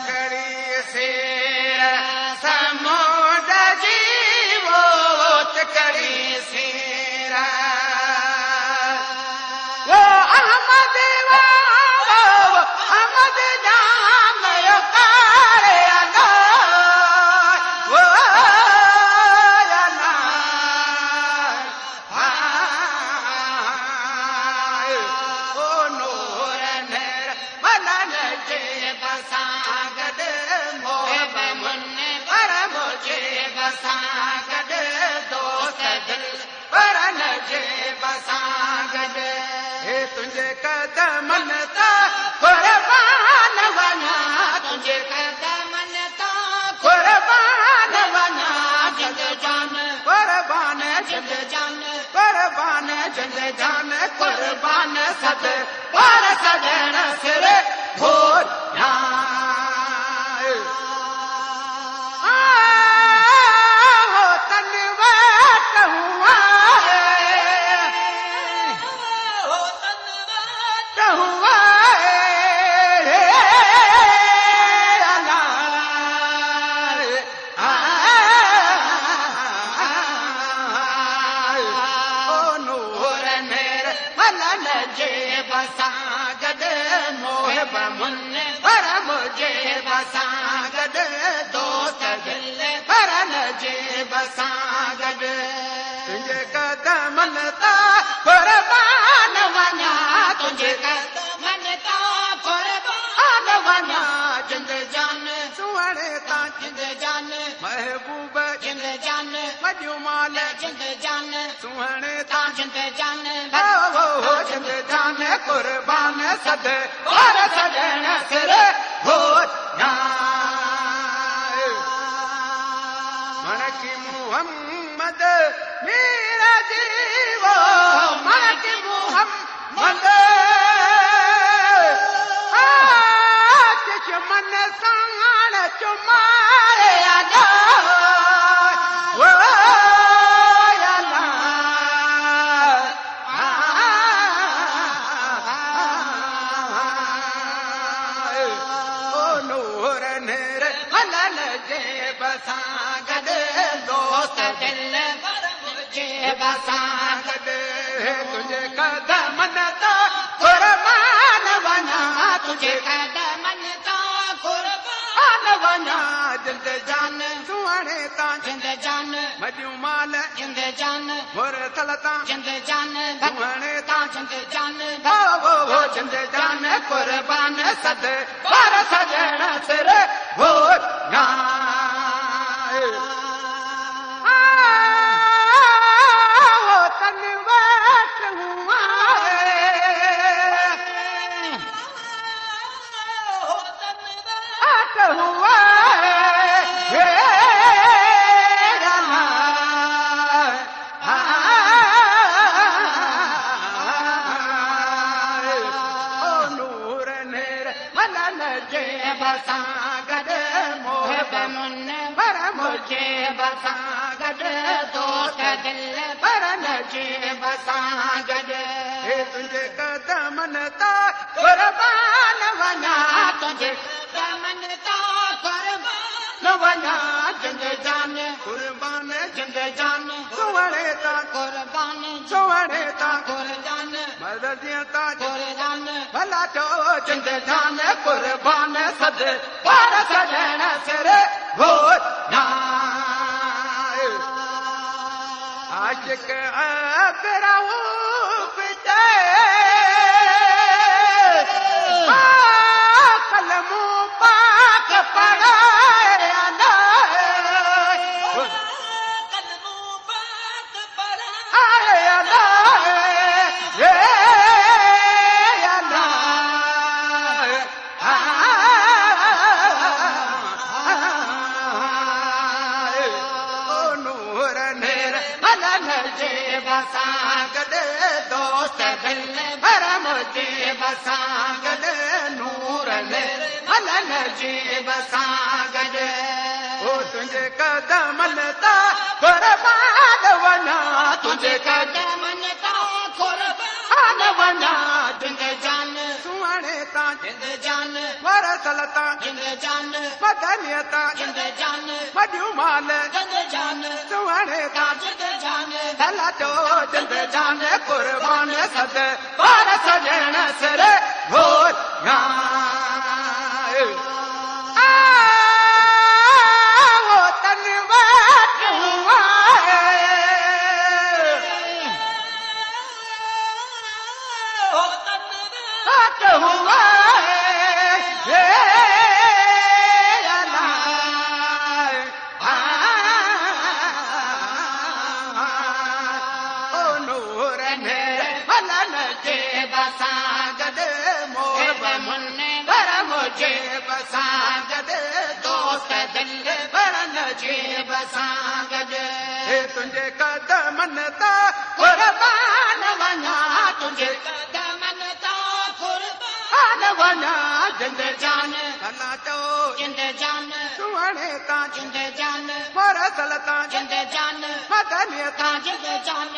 खड़ी सेर समुंड जी वोत खड़ी सेर वो अहमद अहमद जान करे अदा वो तुझे कदमन ता कुर्बान वना तुझे कदमन ता कुर्बान वना जिंद जान कुर्बान जिंद जान कुर्बान जिंद जान कुर्बान सद और सदन सिर भोर मुझे बसा गड दोस्त दिल परन जे बसा गड तुझे कदमन ता कुर्बान वना तुझे कदमन ता कुर्बान वना जिंद जान सुवणे ता जिंद जान महबूब जिंद जान मजमाल जिंद जान सुवणे ता जिंद जान हो जिंद जान कुर्बान सद और सजन सिर हो मनकी मुहम्मद मेरा जीवो मनकी मुहम्मद मन साण चुमारे आजा बसा गड दोस्त दिल पर मुझे बसा गड तुझे कदमन ता कुर्बान वना तुझे कदमन ता कुर्बान वना जिंद जान सुवणे ता जिंद जान मजमाल जिंद जान मुरसल ता जिंद जान सुवणे ता जिंद जान वो जिंद जान कुर्बान सद पर सजण सिर हो बसा गड मोहब मुन पर मुझे बसा गड दोस्त दिल पर मुझे बसा गड तुझे कदमन ता कुर्बान वना तुझे कदमन ता कुर्बान वना जिंद जान कुर्बान जिंद जान सुवणे ता कुर्बान सुवणे ता कुर्बान मददिया ता कुर्बान भला जो जिंद जान कुर्बान सद पर सजण सिर भोर आशिक अबराऊ पिते कलमू पाक पढ़ाए कलमू पाक पढ़ाए बसा गड दोस्त दिल भर मुझे बसा गड नूर हलन जी बसा गड ओ तुझे कदमन ता कुर्बान वना तुझे कदमन ता कुर्बान वना जिंद जान सुवणे ता जिंद जान वर सलता जिंद जान मदनियत जिंद जान मडियूं माल जिंद जान सुहाणे तां जिंद जान भला जो जिंद जान कुर्बान सद बार सजण सिर घोर वो तन हुआ तुझे कदमन ता कुर्बान वञा तुझे कदमन ता कुर्बान वञा जिंद जान भला चओ जिंद जान सुहाणे तां जिंद जान परसल तां जिंद जान मदनियत जिंद जान